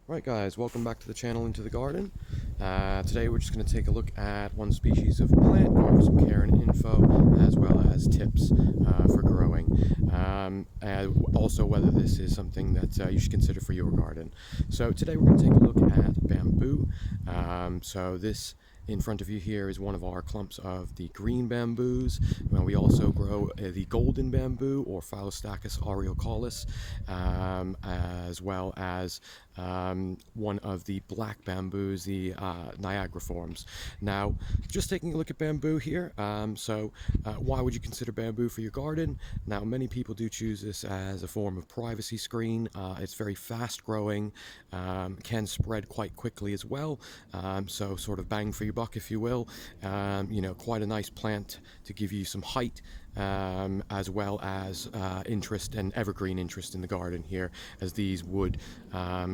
Right guys, welcome back to the channel Into the Garden. Today we're just going to take a look at one species of plant, go over some care and info, as well as tips for growing. And also whether this is something that you should consider for your garden. So today we're going to take a look at bamboo. So this in front of you here is one of our clumps of the green bamboos. We also grow the golden bamboo, or Philostachys aureocalis, as well as one of the black bamboos, the Niagariforms. Now, just taking a look at bamboo here. Why would you consider bamboo for your garden? Now, many people do choose this as a form of privacy screen. It's very fast growing, can spread quite quickly as well. So sort of bang for your buck, if you will. Quite a nice plant to give you some height, as well as interest and evergreen interest in the garden here, as these would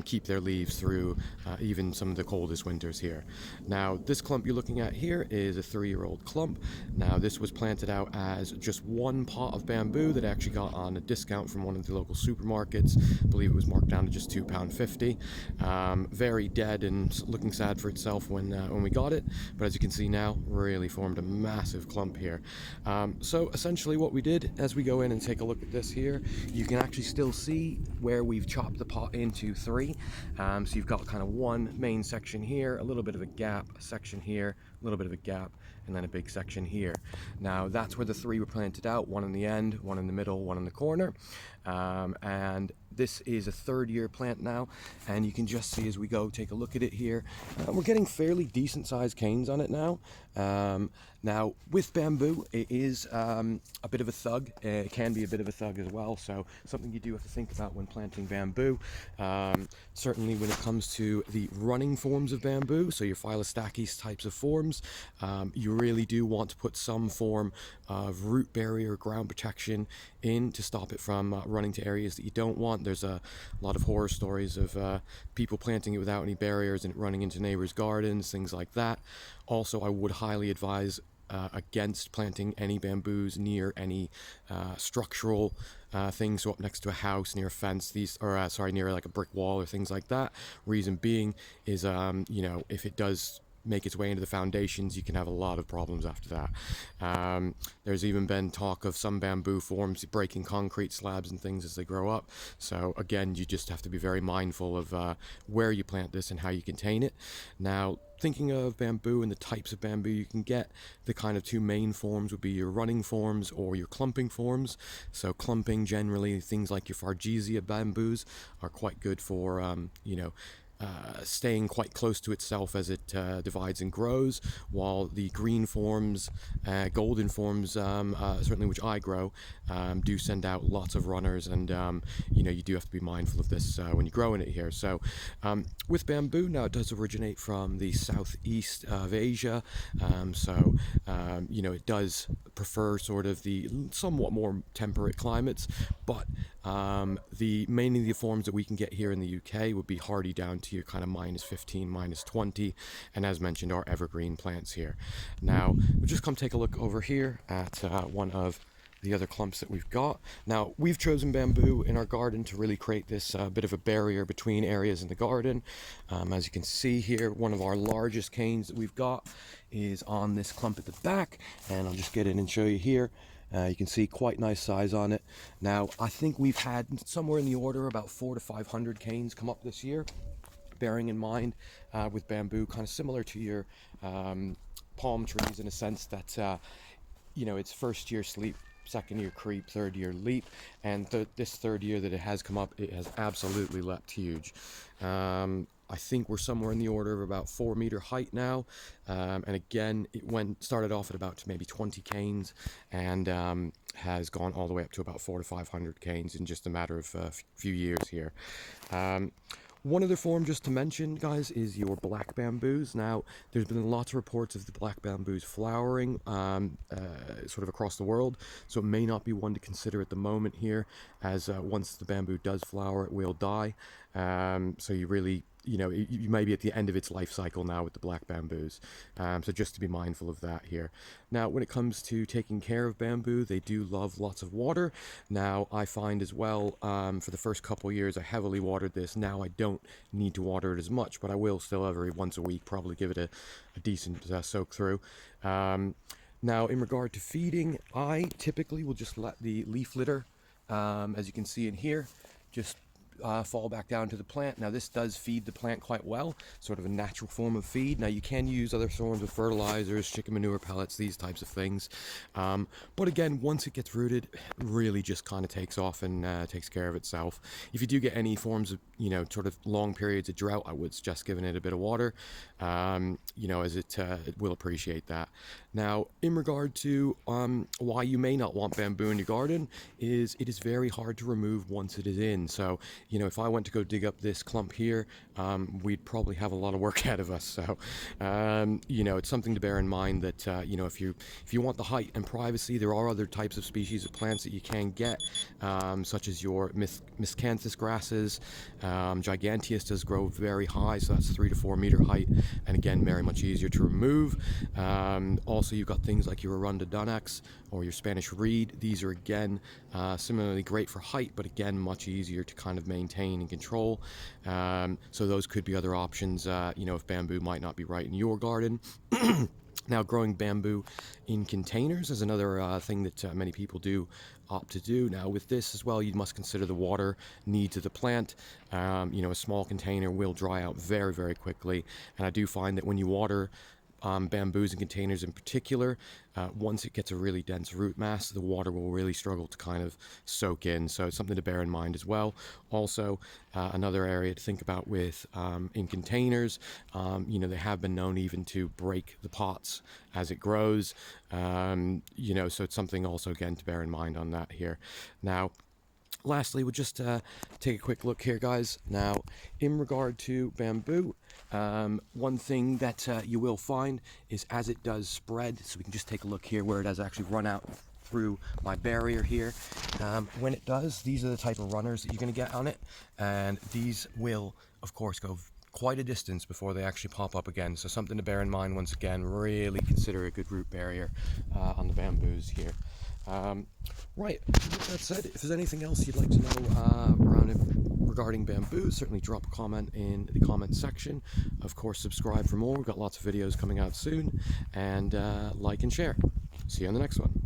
keep their leaves through even some of the coldest winters here. Now, this clump you're looking at here is a 3-year-old clump. Now, this was planted out as just one pot of bamboo that I actually got on a discount from one of the local supermarkets. I believe it was marked down to just £2.50. Very dead and looking sad for itself when we got it, but as you can see now, really formed a massive clump here. So essentially what we did, as we go in and take a look at this here, you can actually still see where we've chopped the pot into 3. So you've got kind of one main section here, a little bit of a gap, a section here, a little bit of a gap, and then a big section here. Now that's where the 3 were planted out, one in the end, one in the middle, one in the corner. And this is a 3rd-year plant now, and you can just see as we go take a look at it here, we're getting fairly decent sized canes on it now. Now with bamboo, it is a bit of a thug. It can be a bit of a thug as well, so something you do have to think about when planting bamboo. Certainly when it comes to the running forms of bamboo, so your Philostachys types of forms, you really do want to put some form of root barrier, ground protection in to stop it from running to areas that you don't want. There's a lot of horror stories of people planting it without any barriers and it running into neighbors' gardens, things like that. Also, I would highly advise against planting any bamboos near any structural things, so up next to a house, near a fence, near like a brick wall or things like that. Reason being is, if it does make its way into the foundations, you can have a lot of problems after that. There's even been talk of some bamboo forms breaking concrete slabs and things as they grow up. So again, you just have to be very mindful of where you plant this and how you contain it. Now, thinking of bamboo and the types of bamboo you can get, the kind of 2 main forms would be your running forms or your clumping forms. So clumping, generally things like your Fargesia bamboos are quite good for staying quite close to itself as it divides and grows, while the green forms, golden forms, certainly which I grow, do send out lots of runners, and you do have to be mindful of this when you're growing it here. So with bamboo, now it does originate from the southeast of Asia, it does prefer sort of the somewhat more temperate climates, but mainly the forms that we can get here in the UK would be hardy down to your kind of -15, -20, and as mentioned, our evergreen plants here. Now, we'll just come take a look over here at one of the other clumps that we've got. Now, we've chosen bamboo in our garden to really create this bit of a barrier between areas in the garden. As you can see here, one of our largest canes that we've got is on this clump at the back, and I'll just get in and show you here. You can see quite nice size on it. Now, I think we've had somewhere in the order about 400 to 500 canes come up this year, bearing in mind with bamboo, kind of similar to your palm trees in a sense that, it's 1st year sleep, 2nd year creep, 3rd year leap, and this 3rd year that it has come up, it has absolutely leapt huge. I think we're somewhere in the order of about 4-meter height now, and again, it started off at about maybe 20 canes, and has gone all the way up to about 400 to 500 canes in just a matter of a few years here. One other form just to mention, guys, is your black bamboos. Now, there's been lots of reports of the black bamboos flowering sort of across the world, so it may not be one to consider at the moment here, as once the bamboo does flower, it will die. So you really, you may be at the end of its life cycle now with the black bamboos. So just to be mindful of that here. Now, when it comes to taking care of bamboo, they do love lots of water. Now, I find as well, for the first couple years, I heavily watered this. Now I don't need to water it as much, but I will still every once a week probably give it a decent soak through. Now, in regard to feeding, I typically will just let the leaf litter, as you can see in here, just fall back down to the plant. Now this does feed the plant quite well, sort of a natural form of feed. Now you can use other forms of fertilizers, chicken manure pellets, these types of things. But again, once it gets rooted, it really just kind of takes off and takes care of itself. If you do get any forms of, sort of long periods of drought, I would suggest giving it a bit of water, as it will appreciate that. Now, in regard to why you may not want bamboo in your garden, is it is very hard to remove once it is in. So, if I went to go dig up this clump here, we'd probably have a lot of work ahead of us. So, it's something to bear in mind that, if you want the height and privacy, there are other types of species of plants that you can get, such as your miscanthus grasses. Giganteus does grow very high, so that's 3 to 4 meter height, and again, very much easier to remove. Also, you've got things like your Arunda dunax or your Spanish reed. These are again similarly great for height, but again much easier to kind of maintain and control. So those could be other options, if bamboo might not be right in your garden. Now, growing bamboo in containers is another thing that many people do opt to do. Now, with this as well, you must consider the water needs of the plant. A small container will dry out very, very quickly, and I do find that when you water bamboos and containers in particular, once it gets a really dense root mass, the water will really struggle to kind of soak in. So it's something to bear in mind as well. Also, another area to think about with in containers, they have been known even to break the pots as it grows. So it's something also again to bear in mind on that here. Now, lastly, we'll just take a quick look here, guys. Now, in regard to bamboo, one thing that you will find is as it does spread, so we can just take a look here where it has actually run out through my barrier here. When it does, these are the type of runners that you're going to get on it, and these will, of course, go quite a distance before they actually pop up again. So something to bear in mind. Once again, really consider a good root barrier on the bamboos here. Right, with that said, if there's anything else you'd like to know regarding bamboo, certainly drop a comment in the comment section. Of course, subscribe for more. We've got lots of videos coming out soon, and like and share. See you on the next one.